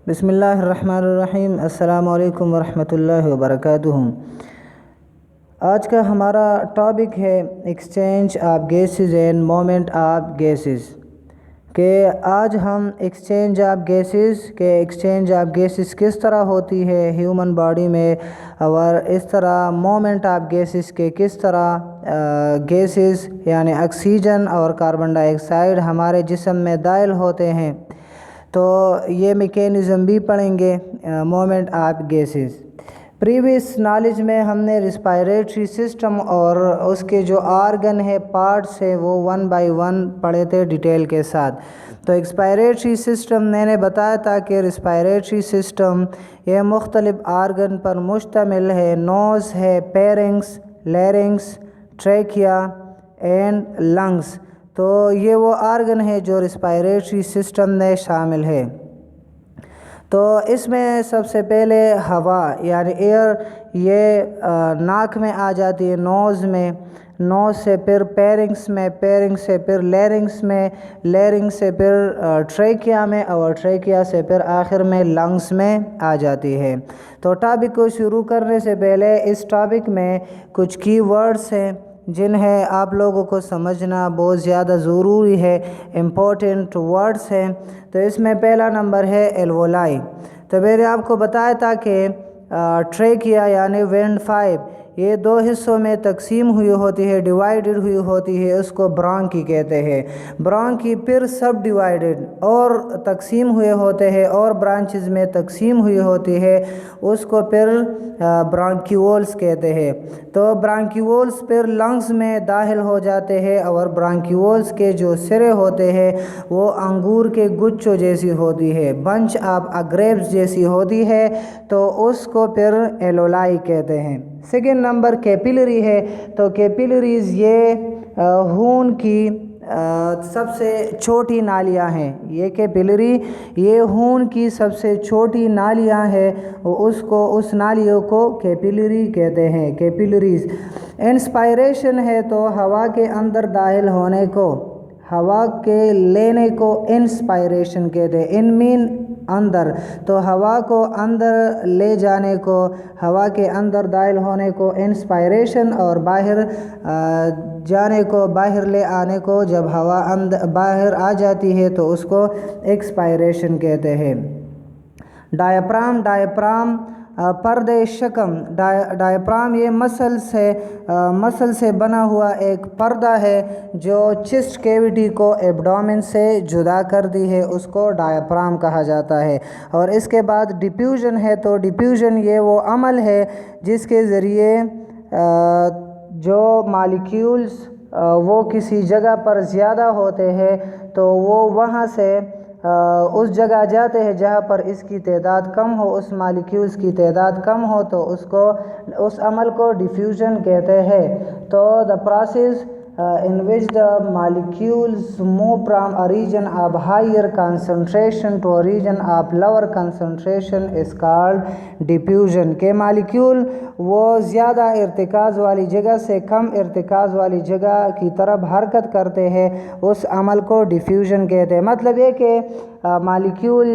بسم اللہ الرحمن الرحیم۔ السلام علیکم ورحمۃ اللہ وبرکاتہ۔ آج کا ہمارا ٹاپک ہے exchange of gases and movement of gases, کہ آج ہم ایکسچینج آف گیسز کس طرح ہوتی ہے ہیومن باڈی میں، اور اس طرح موومنٹ آف گیسز کے کس طرح گیسز یعنی آکسیجن اور کاربن ڈائی آکسائڈ ہمارے جسم میں داخل ہوتے ہیں، تو یہ میکینزم بھی پڑھیں گے movement of gases. Previous knowledge میں ہم نے ریسپائریٹری سسٹم اور اس کے جو آرگن ہے، پارٹس ہے، وہ 1 by 1 پڑھے تھے ڈیٹیل کے ساتھ۔ تو ایکسپائریٹری سسٹم میں نے بتایا تھا کہ ریسپائریٹری سسٹم یہ مختلف آرگن پر مشتمل ہے۔ نوز ہے، پیرنگس، لیرنگس، ٹریکیا اینڈ لنگس۔ تو یہ وہ آرگن ہے جو ریسپائریٹری سسٹم میں شامل ہے۔ تو اس میں سب سے پہلے ہوا یعنی ایئر، یہ ناک میں آ جاتی ہے، نوز میں، نوز سے پھر پیرنگس میں، پیرنگ سے پھر لیرنگس میں، لیرنگ سے پھر ٹریکیا میں، اور ٹریکیا سے پھر آخر میں لنگس میں آ جاتی ہے۔ تو ٹاپک کو شروع کرنے سے پہلے اس ٹاپک میں کچھ کی ورڈز ہیں جنہیں آپ لوگوں کو سمجھنا بہت زیادہ ضروری ہے، امپورٹنٹ ورڈز ہیں۔ تو اس میں پہلا نمبر ہے ایلوولائی۔ تو میں نے آپ کو بتایا تھا کہ ٹریکیا یعنی ونڈ پائپ یہ 2 حصوں میں تقسیم ہوئی ہوتی ہے، ڈیوائیڈڈ ہوئی ہوتی ہے، اس کو برانکی کہتے ہیں۔ برانکی پھر سب ڈیوائیڈڈ اور تقسیم ہوئے ہوتے ہیں اور برانچز میں تقسیم ہوئی ہوتی ہے، اس کو پھر برانکیولز کہتے ہیں۔ تو برانکیولز پھر لنگز میں داخل ہو جاتے ہیں، اور برانکیولز کے جو سرے ہوتے ہیں وہ انگور کے گچھوں جیسی ہوتی ہے، بنچ آف گریپس جیسی ہوتی ہے، تو اس کو پھر ایلولائی کہتے ہیں۔ سیکنڈ نمبر کیپلری ہے۔ تو کیپلریز یہ خون کی سب سے چھوٹی نالیاں ہیں۔ یہ کیپلری یہ خون کی سب سے چھوٹی نالیاں ہیں، اس نالیوں کو کیپلری کہتے ہیں، کیپلریز۔ انسپائریشن ہے تو ہوا کے اندر داخل ہونے کو، ہوا کے لینے کو انسپائریشن کہتے ہیں۔ ان مین اندر، تو ہوا کو اندر لے جانے کو، ہوا کے اندر داخل ہونے کو انسپائریشن، اور باہر جانے کو، باہر لے آنے کو جب ہوا باہر آ جاتی ہے تو اس کو ایکسپائریشن کہتے ہیں۔ ڈایافرام، ڈایافرام پردے شکم، ڈایافرام یہ مسل سے بنا ہوا ایک پردہ ہے جو چسٹ کیوٹی کو ایبڈومن سے جدا کرتی ہے، اس کو ڈایافرام کہا جاتا ہے۔ اور اس کے بعد ڈیفیوژن ہے۔ تو ڈیفیوژن یہ وہ عمل ہے جس کے ذریعے جو مالیکیولز وہ کسی جگہ پر زیادہ ہوتے ہیں تو وہ وہاں سے اس جگہ جاتے ہیں جہاں پر اس کی تعداد کم ہو، اس مالیکیولز کی تعداد کم ہو، تو اس عمل کو ڈیفیوژن کہتے ہیں۔ تو the process in which the molecules move from a region of higher concentration to a region of lower concentration is called diffusion، کہ مالیکیول وہ زیادہ ارتکاز والی جگہ سے کم ارتکاز والی جگہ کی طرف حرکت کرتے ہیں، اس عمل کو ڈیفیوژن کہتے ہیں۔ مطلب یہ کہ مالیکیول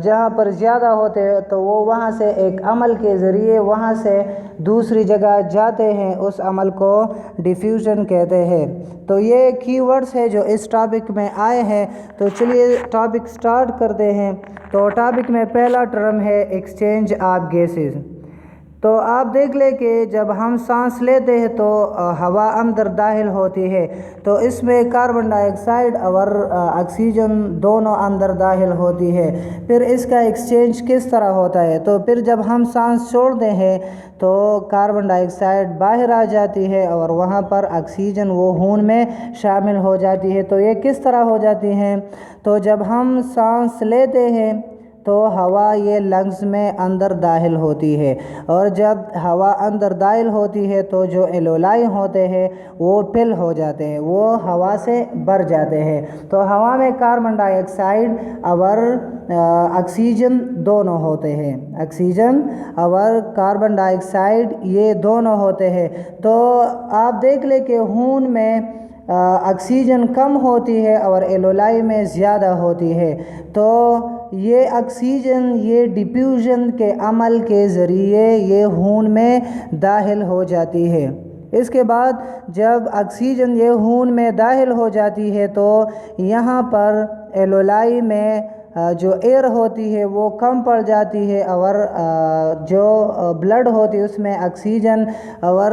جہاں پر زیادہ ہوتے ہیں تو وہ وہاں سے ایک عمل کے ذریعے وہاں سے دوسری جگہ جاتے ہیں، اس عمل کو ڈیفیوژن کہتے ہیں۔ تو یہ کی ورڈز ہے جو اس ٹاپک میں آئے ہیں۔ تو چلیے ٹاپک سٹارٹ کرتے ہیں۔ تو ٹاپک میں پہلا ٹرم ہے ایکسچینج آف گیسز۔ تو آپ دیکھ لیں کہ جب ہم سانس لیتے ہیں تو ہوا اندر داخل ہوتی ہے، تو اس میں کاربن ڈائی آکسائڈ اور آکسیجن دونوں اندر داخل ہوتی ہے۔ پھر اس کا ایکسچینج کس طرح ہوتا ہے؟ تو پھر جب ہم سانس چھوڑتے ہیں تو کاربن ڈائی آکسائڈ باہر آ جاتی ہے، اور وہاں پر آکسیجن وہ خون میں شامل ہو جاتی ہے۔ تو یہ کس طرح ہو جاتی ہیں؟ تو جب ہم سانس لیتے ہیں تو ہوا یہ لنگز میں اندر داخل ہوتی ہے، اور جب ہوا اندر داخل ہوتی ہے تو جو ایلولائی ہوتے ہیں وہ فل ہو جاتے ہیں، وہ ہوا سے بھر جاتے ہیں۔ تو ہوا میں کاربن ڈائی آکسائڈ اور آکسیجن دونوں ہوتے ہیں، آکسیجن اور کاربن ڈائی آکسائڈ یہ دونوں ہوتے ہیں۔ تو آپ دیکھ لیں کہ خون میں آکسیجن کم ہوتی ہے اور ایلولائی میں زیادہ ہوتی ہے۔ تو یہ آکسیجن یہ ڈیفیوژن کے عمل کے ذریعے یہ خون میں داخل ہو جاتی ہے۔ اس کے بعد جب آکسیجن یہ خون میں داخل ہو جاتی ہے تو یہاں پر ایلولائی میں جو ایئر ہوتی ہے وہ کم پڑ جاتی ہے، اور جو بلڈ ہوتی ہے اس میں آکسیجن اور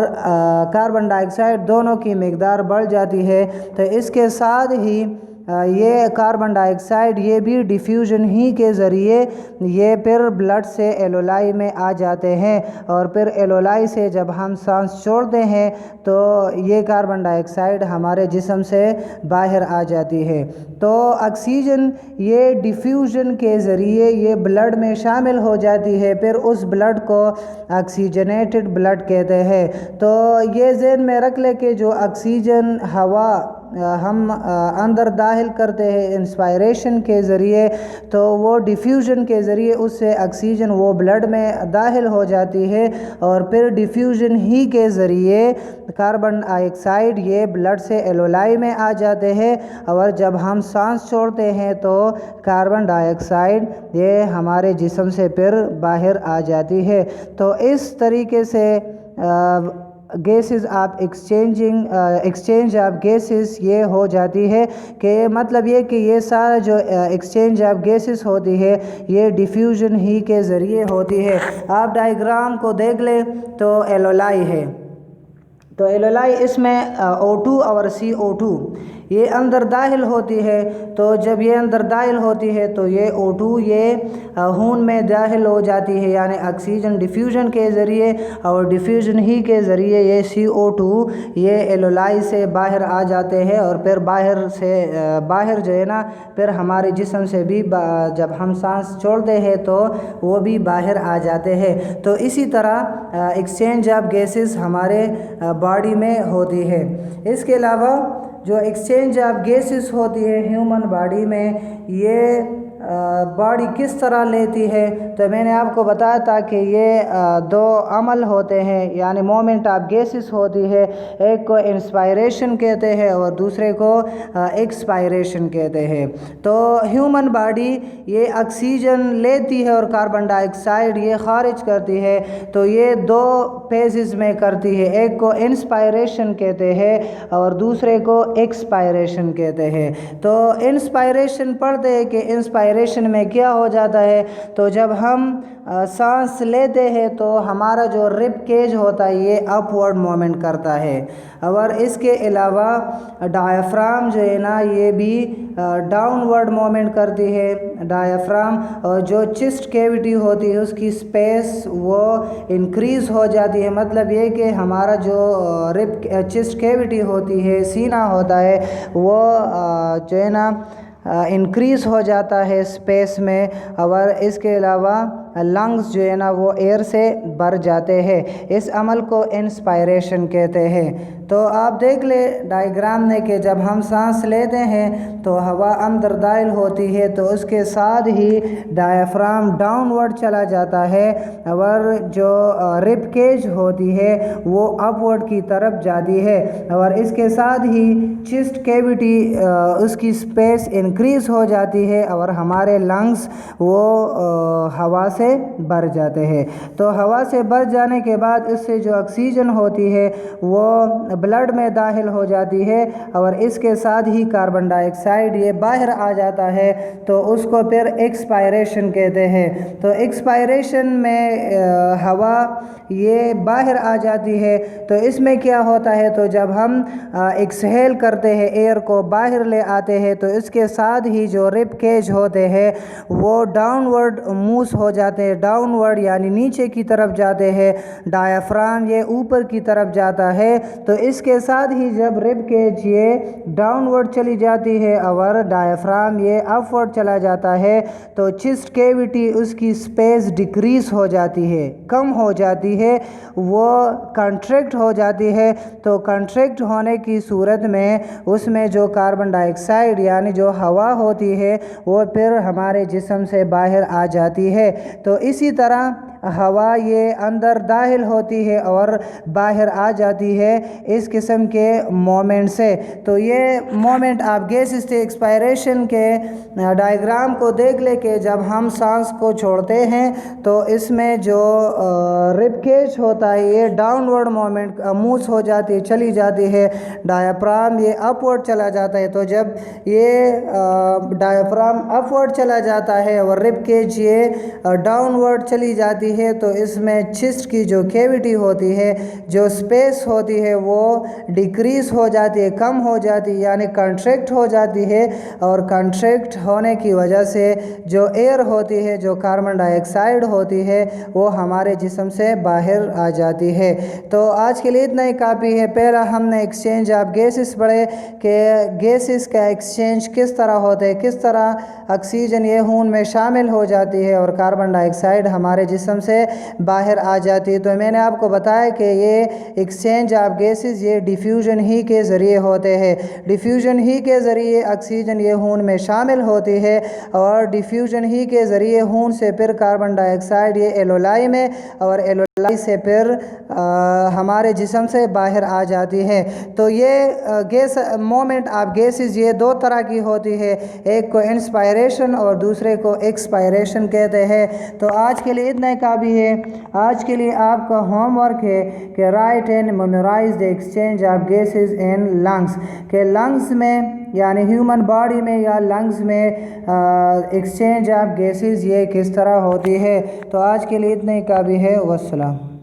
کاربن ڈائی آکسائڈ دونوں کی مقدار بڑھ جاتی ہے۔ تو اس کے ساتھ ہی یہ کاربن ڈائی آکسائڈ یہ بھی ڈیفیوژن ہی کے ذریعے یہ پھر بلڈ سے ایلولائی میں آ جاتے ہیں، اور پھر ایلولائی سے جب ہم سانس چھوڑتے ہیں تو یہ کاربن ڈائی آکسائڈ ہمارے جسم سے باہر آ جاتی ہے۔ تو آکسیجن یہ ڈیفیوژن کے ذریعے یہ بلڈ میں شامل ہو جاتی ہے، پھر اس بلڈ کو آکسیجنیٹڈ بلڈ کہتے ہیں۔ تو یہ ذہن میں رکھ لے کہ جو آکسیجن ہوا ہم اندر داخل کرتے ہیں انسپائریشن کے ذریعے، تو وہ ڈیفیوژن کے ذریعے اس سے آکسیجن وہ بلڈ میں داخل ہو جاتی ہے، اور پھر ڈیفیوژن ہی کے ذریعے کاربن ڈائی آکسائڈ یہ بلڈ سے ایلولائی میں آ جاتے ہیں، اور جب ہم سانس چھوڑتے ہیں تو کاربن ڈائی آکسائڈ یہ ہمارے جسم سے پھر باہر آ جاتی ہے۔ تو اس طریقے سے gases of exchange of gases یہ ہو جاتی ہے، کہ مطلب یہ کہ یہ سارا جو ایکسچینج آف گیسز ہوتی ہے یہ ڈیفیوژن ہی کے ذریعے ہوتی ہے۔ آپ ڈائیگرام کو دیکھ لیں تو ایلولائی ہے، تو ایلولائی اس میں O2 اور CO2 یہ اندر داخل ہوتی ہے۔ تو جب یہ اندر داخل ہوتی ہے تو یہ O2 یہ خون میں داخل ہو جاتی ہے، یعنی آکسیجن ڈیفیوژن کے ذریعے، اور ڈیفیوژن ہی کے ذریعے یہ CO2 یہ ایلولائی سے باہر آ جاتے ہیں، اور پھر باہر جو ہے نا پھر ہمارے جسم سے بھی جب ہم سانس چھوڑتے ہیں تو وہ بھی باہر آ جاتے ہیں۔ تو اسی طرح ایکسچینج آف گیسز ہمارے باڈی میں ہوتی ہے۔ اس کے علاوہ جو ایکسچینج آف گیسز ہوتی ہے ہیومن باڈی میں، یہ باڈی کس طرح لیتی ہے، تو میں نے آپ کو بتایا تھا کہ یہ دو عمل ہوتے ہیں، یعنی مومنٹ آف گیسز ہوتی ہے، ایک کو انسپائریشن کہتے ہیں اور دوسرے کو ایکسپائریشن کہتے ہیں۔ تو ہیومن باڈی یہ آکسیجن لیتی ہے اور کاربن ڈائی آکسائڈ یہ خارج کرتی ہے، تو یہ دو فیزز میں کرتی ہے، ایک کو انسپائریشن کہتے ہیں اور دوسرے کو ایکسپائریشن کہتے ہیں۔ تو انسپائریشن پڑھتے ہیں کہ انسپائریشن میں کیا ہو جاتا ہے، تو جب ہم سانس لیتے ہیں تو ہمارا جو رب کیج ہوتا ہے یہ اپ ورڈ مومنٹ کرتا ہے، اور اس کے علاوہ ڈایافرام جو ہے نا یہ بھی ڈاؤن ورڈ مومنٹ کرتی ہے ڈایافرام، اور جو چسٹ کیوٹی ہوتی ہے اس کی سپیس وہ انکریز ہو جاتی ہے، مطلب یہ کہ ہمارا جو چسٹ کیوٹی ہوتی ہے سینہ ہوتا ہے وہ جو ہے نا انکریز ہو جاتا ہے اسپیس میں، اور اس کے علاوہ لنگز جو ہے نا وہ ایئر سے بھر جاتے ہیں۔ اس عمل کو انسپائریشن کہتے ہیں۔ تو آپ دیکھ لیں ڈائیگرام میں کہ جب ہم سانس لیتے ہیں تو ہوا اندر داخل ہوتی ہے، تو اس کے ساتھ ہی ڈایافرام ڈاؤن ورڈ چلا جاتا ہے، اور جو رب کیج ہوتی ہے وہ اپ ورڈ کی طرف جاتی ہے، اور اس کے ساتھ ہی چسٹ کیوٹی اس کی سپیس انکریز ہو جاتی ہے، اور ہمارے لنگز وہ ہوا سے بھر جاتے ہیں۔ تو ہوا سے بھر جانے کے بعد اس سے جو آکسیجن ہوتی ہے وہ بلڈ میں داخل ہو جاتی ہے، اور اس کے ساتھ ہی کاربن ڈائی آکسائڈ یہ باہر آ جاتا ہے، تو اس کو پھر ایکسپائریشن کہتے ہیں۔ تو ایکسپائریشن میں ہوا یہ باہر آ جاتی ہے، تو اس میں کیا ہوتا ہے، تو جب ہم ایکسہیل کرتے ہیں ایئر کو باہر لے آتے ہیں تو اس کے ساتھ ہی جو رب کیج ہوتے ہیں وہ ڈاؤن ورڈ مووز ہو جاتے ہیں، ڈاؤن ورڈ یعنی نیچے کی طرف جاتے ہیں، ڈایافرام یہ اوپر کی طرف جاتا ہے، تو اس کے ساتھ ہی جب رب کیج یہ ڈاؤن ورڈ چلی جاتی ہے اور ڈایافرام یہ اپ ورڈ چلا جاتا ہے، تو چسٹ کیوٹی اس کی سپیس ڈیکریز ہو جاتی ہے، کم ہو جاتی ہے، وہ کنٹریکٹ ہو جاتی ہے۔ تو کنٹریکٹ ہونے کی صورت میں اس میں جو کاربن ڈائی آکسائڈ یعنی جو ہوا ہوتی ہے وہ پھر ہمارے جسم سے باہر آ جاتی ہے۔ تو اسی طرح ہوا یہ اندر داخل ہوتی ہے اور باہر آ جاتی ہے اس قسم کے مومنٹ سے۔ تو یہ مومنٹ آپ گیسز کے ایکسپائریشن کے ڈائیگرام کو دیکھ لیں کہ جب ہم سانس کو چھوڑتے ہیں تو اس میں جو رب کیج ہوتا ہے یہ ڈاؤن ورڈ مومنٹ مووز ہو جاتی ہے، چلی جاتی ہے، ڈایافرام یہ اپ ورڈ چلا جاتا ہے۔ تو جب یہ ڈایافرام اپ ورڈ چلا جاتا ہے اور رب کیج یہ ڈاؤن ورڈ چلی جاتی ہے تو اس میں چسٹ کی جو کیوٹی ہوتی ہے، جو سپیس ہوتی ہے وہ ڈیکریز ہو جاتی ہے، کم ہو جاتی ہے، یعنی کنٹریکٹ ہو جاتی ہے، اور کنٹریکٹ ہونے کی وجہ سے جو ایئر ہوتی ہے، جو کاربن ڈائی آکسائڈ ہوتی ہے وہ ہمارے جسم سے باہر آ جاتی ہے۔ تو آج کے لیے اتنا ہی کافی ہے۔ پہلا ہم نے ایکسچینج آف گیسز پڑھے کہ گیسز کا ایکسچینج کس طرح ہوتا ہے، کس طرح آکسیجن یہ خون میں شامل ہو جاتی ہے اور کاربن ڈائی آکسائڈ ہمارے جسم سے باہر آ جاتی ہے۔ تو میں نے آپ کو بتایا کہ یہ ایکسچینج آف گیسز یہ ڈیفیوژن ہی کے ذریعے ہوتے ہیں۔ ڈیفیوژن ہی کے ذریعے آکسیجن یہ خون میں شامل ہوتی ہے اور ڈیفیوژن ہی کے ذریعے خون سے پھر کاربن ڈائی آکسائڈ یہ ایلولائی میں اور ایلولائی سے پھر ہمارے جسم سے باہر آ جاتی ہے۔ تو یہ گیس مومنٹ آف گیسز یہ دو طرح کی ہوتی ہے، ایک کو انسپائریشن اور دوسرے کو ایکسپائریشن کہتے ہیں۔ تو آج کے لیے اتنا ہی کافی ہے۔ آج کے لیے آپ کا ہوم ورک ہے کہ write and memorise the exchange of gases in lungs, کہ لنگس میں یعنی ہیومن باڈی میں یا لنگس میں ایکسچینج آف گیسز یہ کس طرح ہوتی ہے۔ تو آج کے لیے اتنا ہی کافی ہے۔ والسلام۔